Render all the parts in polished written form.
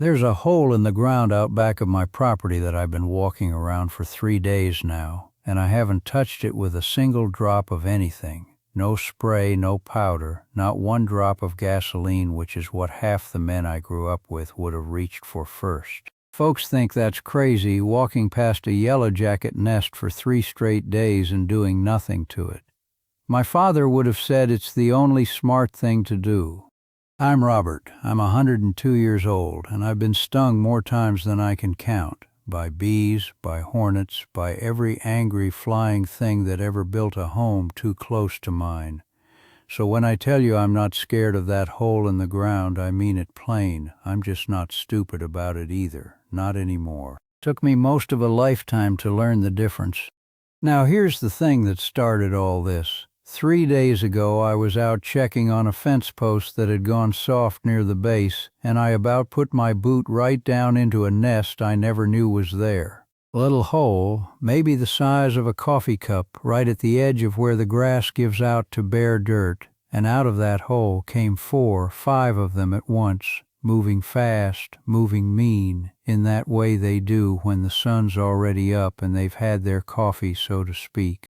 There's a hole in the ground out back of my property that I've been walking around for 3 days now, and I haven't touched it with a single drop of anything. No spray, no powder, not one drop of gasoline, which is what half the men I grew up with would have reached for first. Folks think that's crazy, walking past a yellowjacket nest for 3 straight days and doing nothing to it. My father would have said it's the only smart thing to do. I'm Robert. I'm 102 years old, and I've been stung more times than I can count. By bees, by hornets, by every angry flying thing that ever built a home too close to mine. So when I tell you I'm not scared of that hole in the ground, I mean it plain. I'm just not stupid about it either. Not anymore. Took me most of a lifetime to learn the difference. Now here's the thing that started all this. 3 days ago I was out checking on a fence post that had gone soft near the base, and I about put my boot right down into a nest I never knew was there. A little hole, maybe the size of a coffee cup, right at the edge of where the grass gives out to bare dirt, and out of that hole came 4, 5 of them at once, moving fast, moving mean, in that way they do when the sun's already up and they've had their coffee, so to speak.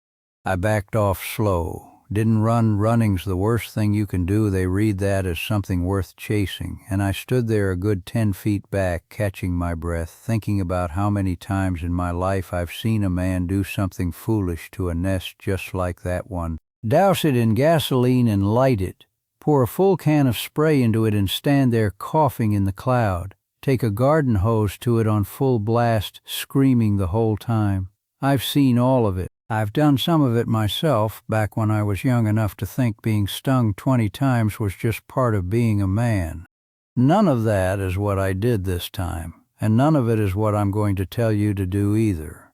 I backed off slow. Didn't run. Running's the worst thing you can do. They read that as something worth chasing. And I stood there a good 10 feet back, catching my breath, thinking about how many times in my life I've seen a man do something foolish to a nest just like that one. Douse it in gasoline and light it. Pour a full can of spray into it and stand there coughing in the cloud. Take a garden hose to it on full blast, screaming the whole time. I've seen all of it. I've done some of it myself, back when I was young enough to think being stung 20 times was just part of being a man. None of that is what I did this time, and none of it is what I'm going to tell you to do either.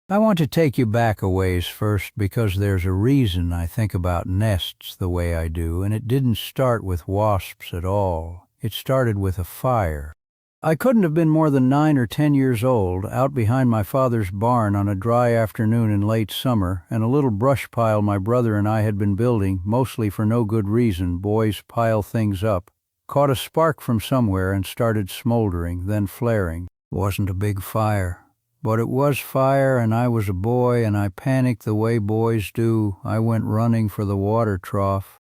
I want to take you back a ways first because there's a reason I think about nests the way I do, and it didn't start with wasps at all. It started with a fire. I couldn't have been more than 9 or 10 years old, out behind my father's barn on a dry afternoon in late summer, and a little brush pile my brother and I had been building, mostly for no good reason. Boys pile things up. Caught a spark from somewhere and started smoldering, then flaring. Wasn't a big fire. But it was fire, and I was a boy, and I panicked the way boys do. I went running for the water trough.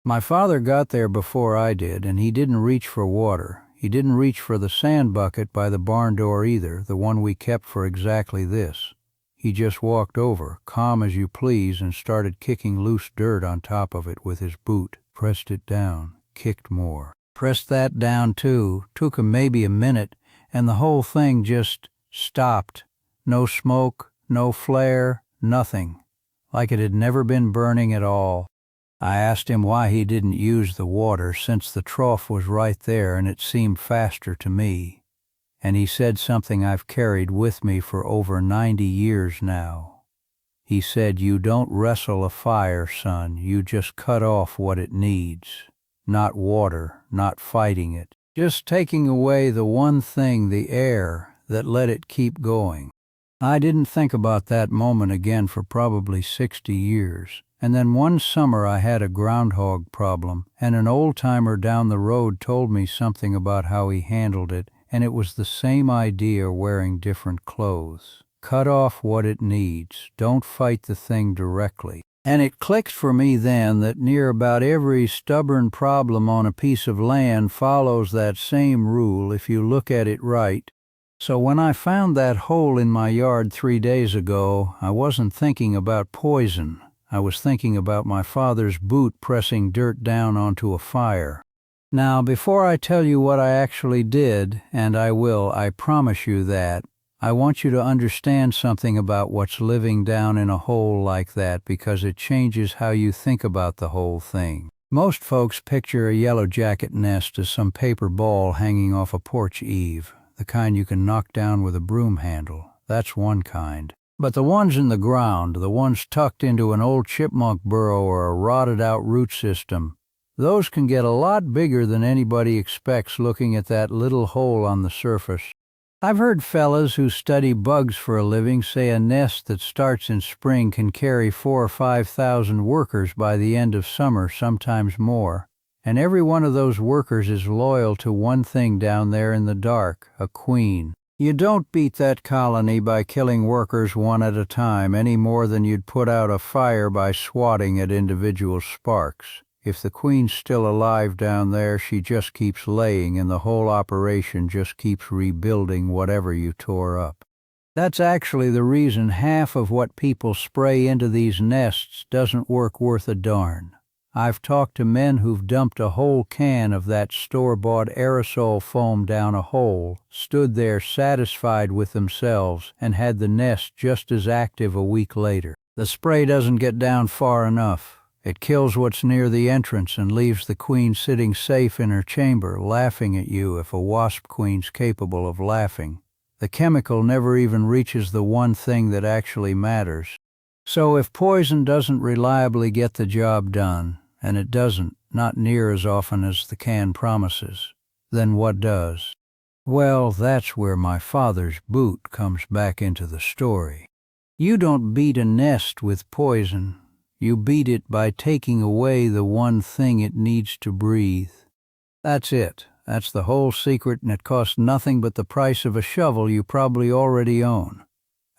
My father got there before I did, and he didn't reach for water. He didn't reach for the sand bucket by the barn door either, the one we kept for exactly this. He just walked over, calm as you please, and started kicking loose dirt on top of it with his boot. Pressed it down, kicked more. Pressed that down too. Took him maybe a minute, and the whole thing just stopped. No smoke, no flare, nothing. Like it had never been burning at all. I asked him why he didn't use the water, since the trough was right there and it seemed faster to me. And he said something I've carried with me for over 90 years now. He said, "You don't wrestle a fire, son. You just cut off what it needs. Not water, not fighting it. Just taking away the one thing, the air, that let it keep going." I didn't think about that moment again for probably 60 years. And then one summer I had a groundhog problem, and an old-timer down the road told me something about how he handled it, and it was the same idea wearing different clothes. Cut off what it needs. Don't fight the thing directly. And it clicked for me then that near about every stubborn problem on a piece of land follows that same rule if you look at it right. So when I found that hole in my yard 3 days ago, I wasn't thinking about poison. I was thinking about my father's boot pressing dirt down onto a fire. Now, before I tell you what I actually did, and I will, I promise you that, I want you to understand something about what's living down in a hole like that, because it changes how you think about the whole thing. Most folks picture a yellowjacket nest as some paper ball hanging off a porch eave, the kind you can knock down with a broom handle. That's one kind. But the ones in the ground, the ones tucked into an old chipmunk burrow or a rotted-out root system, those can get a lot bigger than anybody expects looking at that little hole on the surface. I've heard fellas who study bugs for a living say a nest that starts in spring can carry 4,000 or 5,000 workers by the end of summer, sometimes more. And every one of those workers is loyal to one thing down there in the dark, a queen. You don't beat that colony by killing workers one at a time any more than you'd put out a fire by swatting at individual sparks. If the queen's still alive down there, she just keeps laying and the whole operation just keeps rebuilding whatever you tore up. That's actually the reason half of what people spray into these nests doesn't work worth a darn. I've talked to men who've dumped a whole can of that store-bought aerosol foam down a hole, stood there satisfied with themselves, and had the nest just as active a week later. The spray doesn't get down far enough. It kills what's near the entrance and leaves the queen sitting safe in her chamber, laughing at you if a wasp queen's capable of laughing. The chemical never even reaches the one thing that actually matters. So if poison doesn't reliably get the job done, and it doesn't, not near as often as the can promises, then what does? Well, that's where my father's boot comes back into the story. You don't beat a nest with poison. You beat it by taking away the one thing it needs to breathe. That's it. That's the whole secret, and it costs nothing but the price of a shovel you probably already own.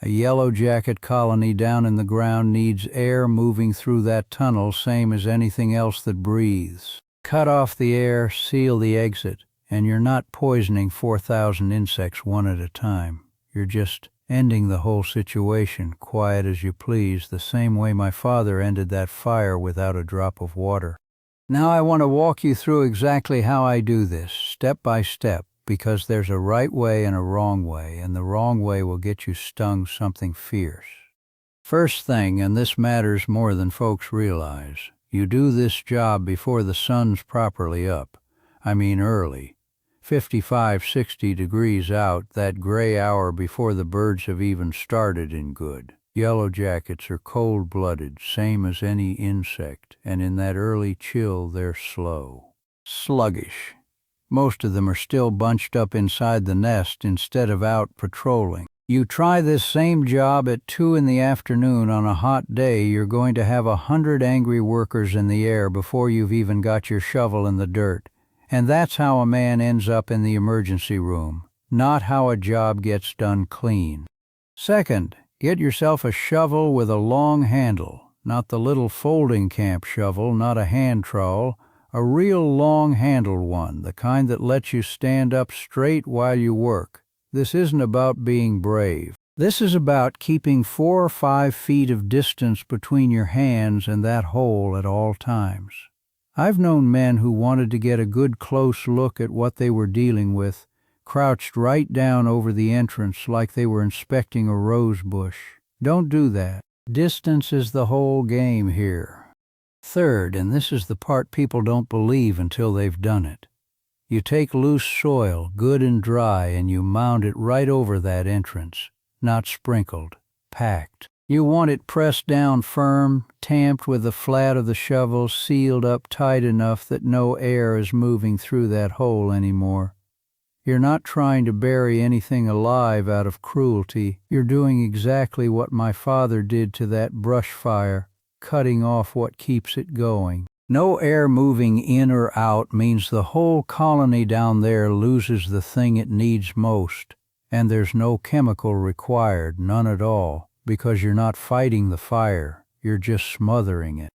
A Yellowjacket colony down in the ground needs air moving through that tunnel, same as anything else that breathes. Cut off the air, seal the exit, and you're not poisoning 4,000 insects one at a time. You're just ending the whole situation, quiet as you please, the same way my father ended that fire without a drop of water. Now I want to walk you through exactly how I do this, step by step, because there's a right way and a wrong way, and the wrong way will get you stung something fierce. First thing, and this matters more than folks realize, you do this job before the sun's properly up. I mean early. 55, 60 degrees out, that gray hour before the birds have even started in good. Yellowjackets are cold-blooded, same as any insect, and in that early chill they're slow. Sluggish. Most of them are still bunched up inside the nest instead of out patrolling. You try this same job at 2 in the afternoon on a hot day, you're going to have 100 angry workers in the air before you've even got your shovel in the dirt. And that's how a man ends up in the emergency room, not how a job gets done clean. Second, get yourself a shovel with a long handle, not the little folding camp shovel, not a hand trowel, a real long-handled one, the kind that lets you stand up straight while you work. This isn't about being brave. This is about keeping 4 or 5 feet of distance between your hands and that hole at all times. I've known men who wanted to get a good close look at what they were dealing with, crouched right down over the entrance like they were inspecting a rose bush. Don't do that. Distance is the whole game here. Third, and this is the part people don't believe until they've done it, you take loose soil, good and dry, and you mound it right over that entrance, not sprinkled, packed. You want it pressed down firm, tamped with the flat of the shovel, sealed up tight enough that no air is moving through that hole anymore. You're not trying to bury anything alive out of cruelty. You're doing exactly what my father did to that brush fire, cutting off what keeps it going. No air moving in or out means the whole colony down there loses the thing it needs most, and there's no chemical required, none at all, because you're not fighting the fire, you're just smothering it.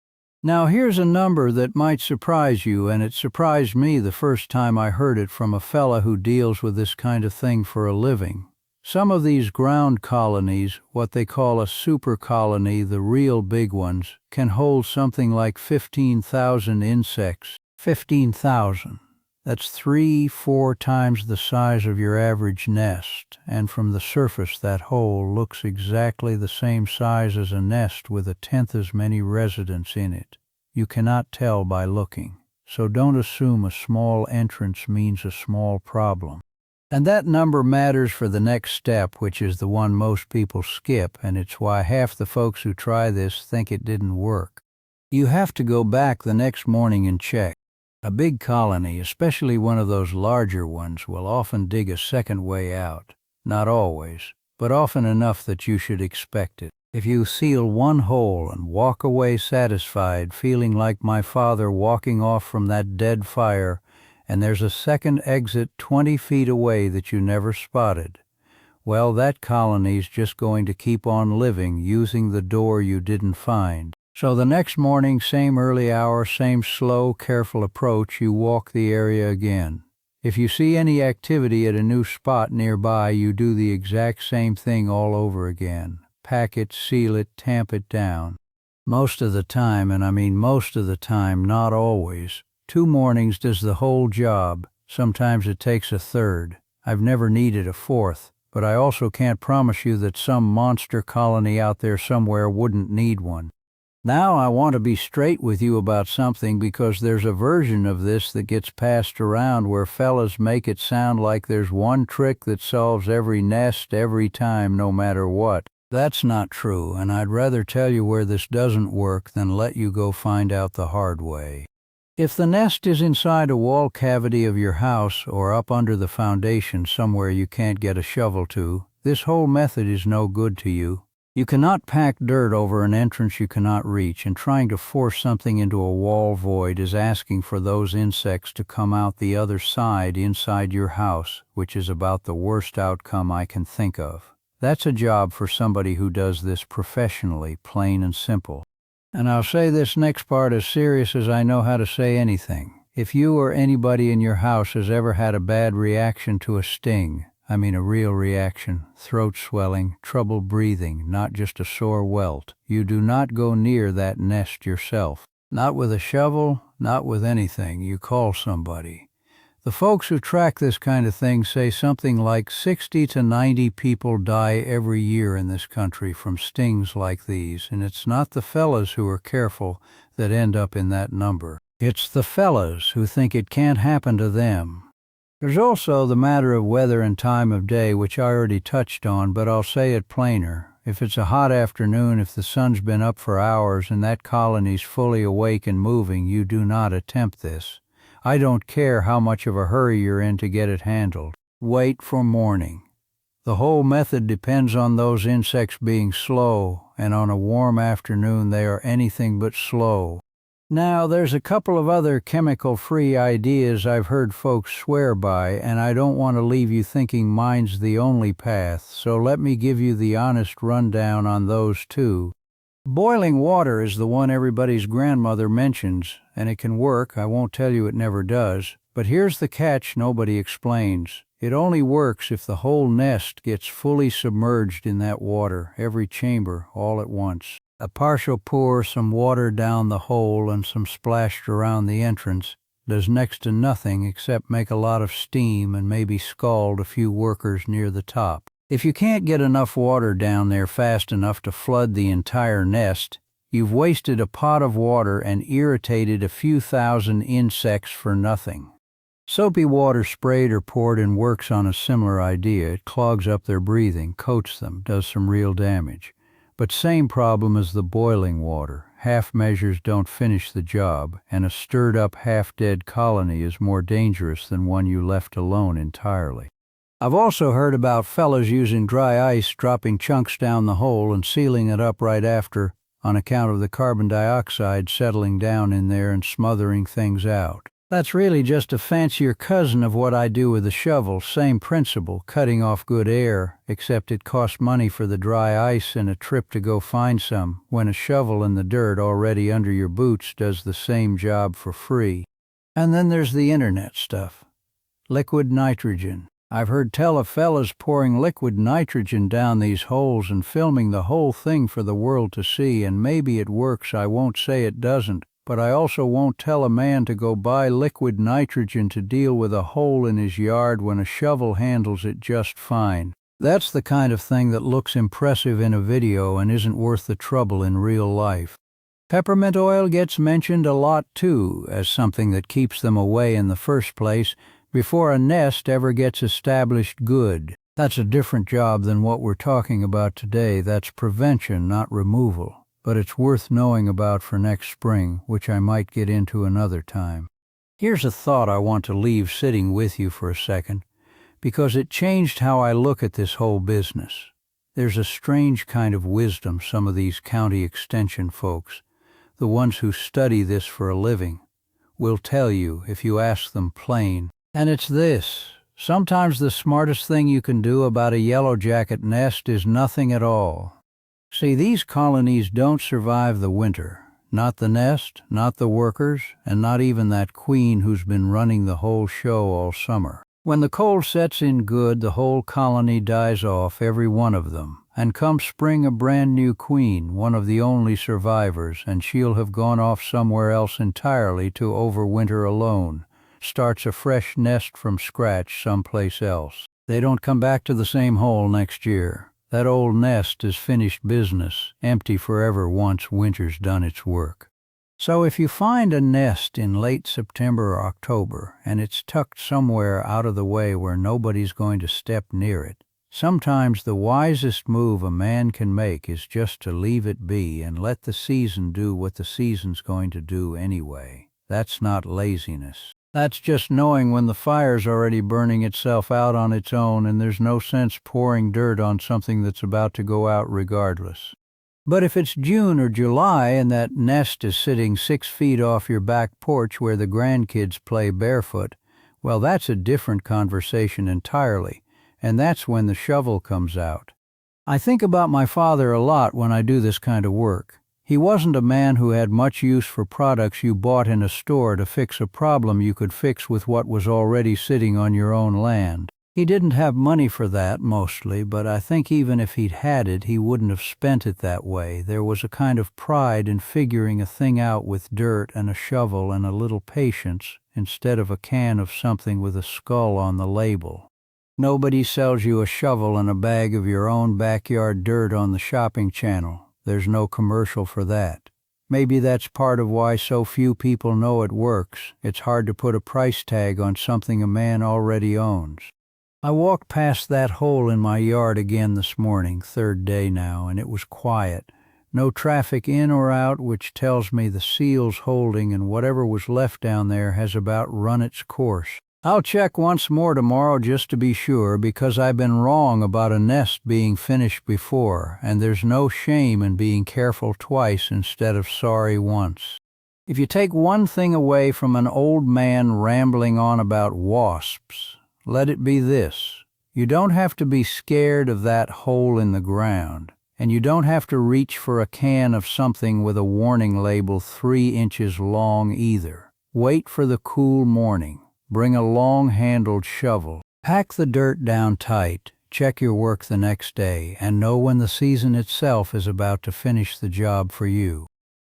Now here's a number that might surprise you, and it surprised me the first time I heard it from a fella who deals with this kind of thing for a living. Some of these ground colonies, what they call a super colony, the real big ones, can hold something like 15,000 insects. 15,000. That's 3-4 times the size of your average nest, and from the surface that hole looks exactly the same size as a nest with 1/10 as many residents in it. You cannot tell by looking, so don't assume a small entrance means a small problem. And that number matters for the next step, which is the one most people skip, and it's why half the folks who try this think it didn't work. You have to go back the next morning and check. A big colony, especially one of those larger ones, will often dig a second way out. Not always, but often enough that you should expect it. If you seal one hole and walk away satisfied, feeling like my father walking off from that dead fire, and there's a second exit 20 feet away that you never spotted, well, that colony's just going to keep on living using the door you didn't find. So the next morning, same early hour, same slow, careful approach, you walk the area again. If you see any activity at a new spot nearby, you do the exact same thing all over again. Pack it, seal it, tamp it down. Most of the time, and I mean most of the time, not always, 2 mornings does the whole job. Sometimes it takes a third. I've never needed a fourth, but I also can't promise you that some monster colony out there somewhere wouldn't need one. Now I want to be straight with you about something, because there's a version of this that gets passed around where fellas make it sound like there's one trick that solves every nest every time, no matter what. That's not true, and I'd rather tell you where this doesn't work than let you go find out the hard way. If the nest is inside a wall cavity of your house or up under the foundation somewhere you can't get a shovel to, this whole method is no good to you. You cannot pack dirt over an entrance you cannot reach, and trying to force something into a wall void is asking for those insects to come out the other side inside your house, which is about the worst outcome I can think of. That's a job for somebody who does this professionally, plain and simple. And I'll say this next part as serious as I know how to say anything. If you or anybody in your house has ever had a bad reaction to a sting, I mean a real reaction, throat swelling, trouble breathing, not just a sore welt, you do not go near that nest yourself. Not with a shovel, not with anything. You call somebody. The folks who track this kind of thing say something like 60 to 90 people die every year in this country from stings like these, and it's not the fellas who are careful that end up in that number. It's the fellas who think it can't happen to them. There's also the matter of weather and time of day, which I already touched on, but I'll say it plainer. If it's a hot afternoon, if the sun's been up for hours and that colony's fully awake and moving, you do not attempt this. I don't care how much of a hurry you're in to get it handled. Wait for morning. The whole method depends on those insects being slow, and on a warm afternoon they are anything but slow. Now, there's a couple of other chemical-free ideas I've heard folks swear by, and I don't want to leave you thinking mine's the only path, so let me give you the honest rundown on those too. Boiling water is the one everybody's grandmother mentions, and it can work. I won't tell you it never does. But here's the catch nobody explains. It only works if the whole nest gets fully submerged in that water, every chamber, all at once. A partial pour, some water down the hole, and some splashed around the entrance does next to nothing except make a lot of steam and maybe scald a few workers near the top. If you can't get enough water down there fast enough to flood the entire nest, you've wasted a pot of water and irritated a few thousand insects for nothing. Soapy water sprayed or poured in works on a similar idea. It clogs up their breathing, coats them, does some real damage. But same problem as the boiling water. Half measures don't finish the job, and a stirred-up half-dead colony is more dangerous than one you left alone entirely. I've also heard about fellas using dry ice, dropping chunks down the hole and sealing it up right after, on account of the carbon dioxide settling down in there and smothering things out. That's really just a fancier cousin of what I do with a shovel, same principle, cutting off good air, except it costs money for the dry ice and a trip to go find some, when a shovel in the dirt already under your boots does the same job for free. And then there's the internet stuff. Liquid nitrogen. I've heard tell of fellas pouring liquid nitrogen down these holes and filming the whole thing for the world to see, and maybe it works. I won't say it doesn't. But I also won't tell a man to go buy liquid nitrogen to deal with a hole in his yard when a shovel handles it just fine. That's the kind of thing that looks impressive in a video and isn't worth the trouble in real life. Peppermint oil gets mentioned a lot too, as something that keeps them away in the first place before a nest ever gets established good. That's a different job than what we're talking about today. That's prevention, not removal. But it's worth knowing about for next spring, which I might get into another time. Here's a thought I want to leave sitting with you for a second, because it changed how I look at this whole business. There's a strange kind of wisdom some of these county extension folks, the ones who study this for a living, will tell you if you ask them plain. And it's this: sometimes the smartest thing you can do about a yellowjacket nest is nothing at all. See, these colonies don't survive the winter. Not the nest, not the workers, and not even that queen who's been running the whole show all summer. When the cold sets in good, the whole colony dies off, every one of them. And come spring, a brand new queen, one of the only survivors, and she'll have gone off somewhere else entirely to overwinter alone, starts a fresh nest from scratch someplace else. They don't come back to the same hole next year. That old nest is finished business, empty forever once winter's done its work. So if you find a nest in late September or October, and it's tucked somewhere out of the way where nobody's going to step near it, sometimes the wisest move a man can make is just to leave it be and let the season do what the season's going to do anyway. That's not laziness. That's just knowing when the fire's already burning itself out on its own and there's no sense pouring dirt on something that's about to go out regardless. But if it's June or July and that nest is sitting 6 feet off your back porch where the grandkids play barefoot, well, that's a different conversation entirely, and that's when the shovel comes out. I think about my father a lot when I do this kind of work. He wasn't a man who had much use for products you bought in a store to fix a problem you could fix with what was already sitting on your own land. He didn't have money for that, mostly, but I think even if he'd had it, he wouldn't have spent it that way. There was a kind of pride in figuring a thing out with dirt and a shovel and a little patience, instead of a can of something with a skull on the label. Nobody sells you a shovel and a bag of your own backyard dirt on the shopping channel. There's no commercial for that. Maybe that's part of why so few people know it works. It's hard to put a price tag on something a man already owns. I walked past that hole in my yard again this morning, third day now, and it was quiet. No traffic in or out, which tells me the seal's holding and whatever was left down there has about run its course. I'll check once more tomorrow just to be sure, because I've been wrong about a nest being finished before, and there's no shame in being careful twice instead of sorry once. If you take one thing away from an old man rambling on about wasps, let it be this: you don't have to be scared of that hole in the ground, and you don't have to reach for a can of something with a warning label 3 inches long either. Wait for the cool morning. Bring a long-handled shovel. Pack the dirt down tight. Check your work the next day, and know when the season itself is about to finish the job for you.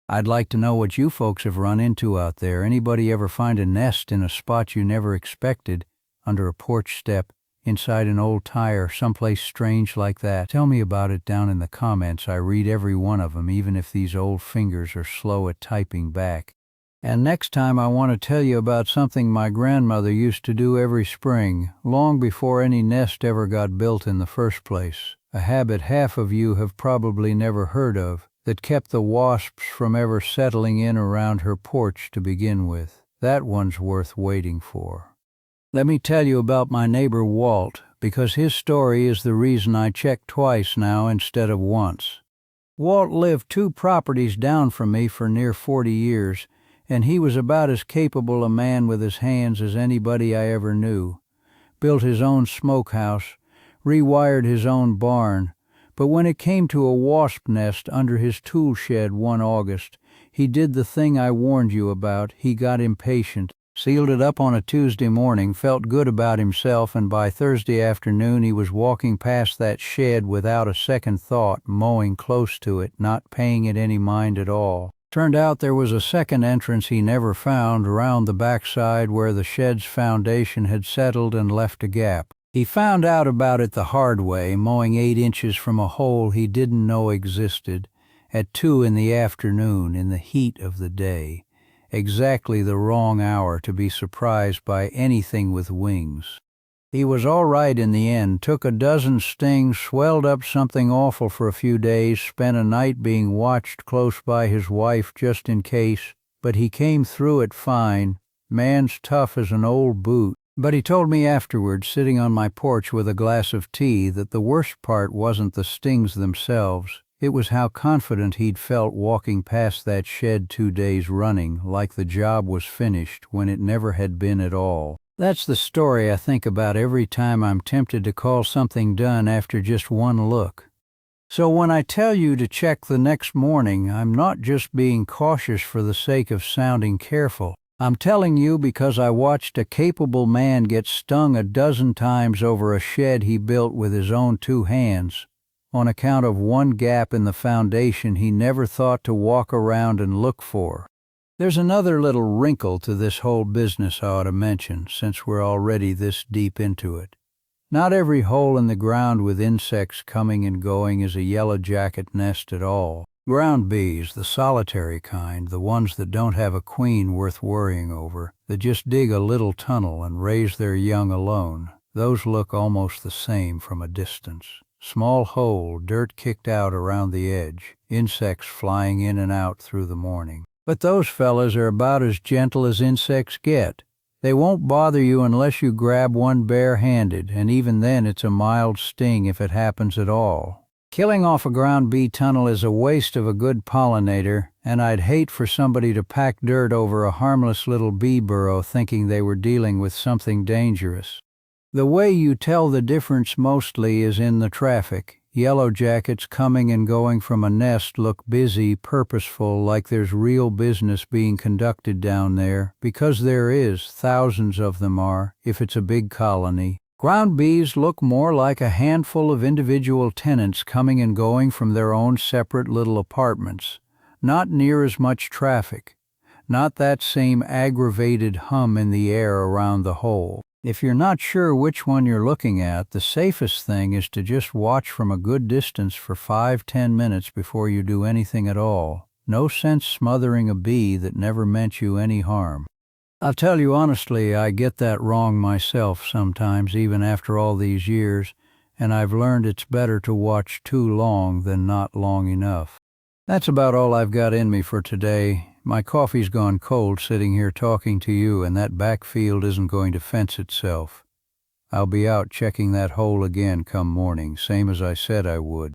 I'd like to know what you folks have run into out there. Anybody ever find a nest in a spot you never expected, under a porch step, inside an old tire, someplace strange like that? Tell me about it down in the comments. I read every one of them, even if these old fingers are slow at typing back. And next time I want to tell you about something my grandmother used to do every spring, long before any nest ever got built in the first place, a habit half of you have probably never heard of, that kept the wasps from ever settling in around her porch to begin with. That one's worth waiting for. Let me tell you about my neighbor Walt, because his story is the reason I check twice now instead of once. Walt lived 2 properties down from me for near 40 years, and he was about as capable a man with his hands as anybody I ever knew. Built his own smokehouse, rewired his own barn, but when it came to a wasp nest under his tool shed one August, he did the thing I warned you about. He got impatient, sealed it up on a Tuesday morning, felt good about himself, and by Thursday afternoon he was walking past that shed without a second thought, mowing close to it, not paying it any mind at all. Turned out there was a second entrance he never found around the backside where the shed's foundation had settled and left a gap. He found out about it the hard way, mowing 8 inches from a hole he didn't know existed, at 2 in the afternoon in the heat of the day, exactly the wrong hour to be surprised by anything with wings. He was all right in the end, took a dozen stings, swelled up something awful for a few days, spent a night being watched close by his wife just in case, but he came through it fine. Man's tough as an old boot. But he told me afterwards, sitting on my porch with a glass of tea, that the worst part wasn't the stings themselves. It was how confident he'd felt walking past that shed 2 days running, like the job was finished when it never had been at all. That's the story I think about every time I'm tempted to call something done after just one look. So when I tell you to check the next morning, I'm not just being cautious for the sake of sounding careful. I'm telling you because I watched a capable man get stung a dozen times over a shed he built with his own 2 hands, on account of one gap in the foundation he never thought to walk around and look for. There's another little wrinkle to this whole business I ought to mention, since we're already this deep into it. Not every hole in the ground with insects coming and going is a yellowjacket nest at all. Ground bees, the solitary kind, the ones that don't have a queen worth worrying over, that just dig a little tunnel and raise their young alone, those look almost the same from a distance. Small hole, dirt kicked out around the edge, insects flying in and out through the morning. But those fellas are about as gentle as insects get. They won't bother you unless you grab one bare-handed, and even then it's a mild sting if it happens at all. Killing off a ground bee tunnel is a waste of a good pollinator, and I'd hate for somebody to pack dirt over a harmless little bee burrow thinking they were dealing with something dangerous. The way you tell the difference mostly is in the traffic. Yellowjackets coming and going from a nest look busy, purposeful, like there's real business being conducted down there, because there is, thousands of them are, if it's a big colony. Ground bees look more like a handful of individual tenants coming and going from their own separate little apartments. Not near as much traffic. Not that same aggravated hum in the air around the hole. If you're not sure which one you're looking at, the safest thing is to just watch from a good distance for 5-10 minutes before you do anything at all. No sense smothering a bee that never meant you any harm. I'll tell you honestly, I get that wrong myself sometimes, even after all these years, and I've learned it's better to watch too long than not long enough. That's about all I've got in me for today. My coffee's gone cold sitting here talking to you, and that backfield isn't going to fence itself. I'll be out checking that hole again come morning, same as I said I would.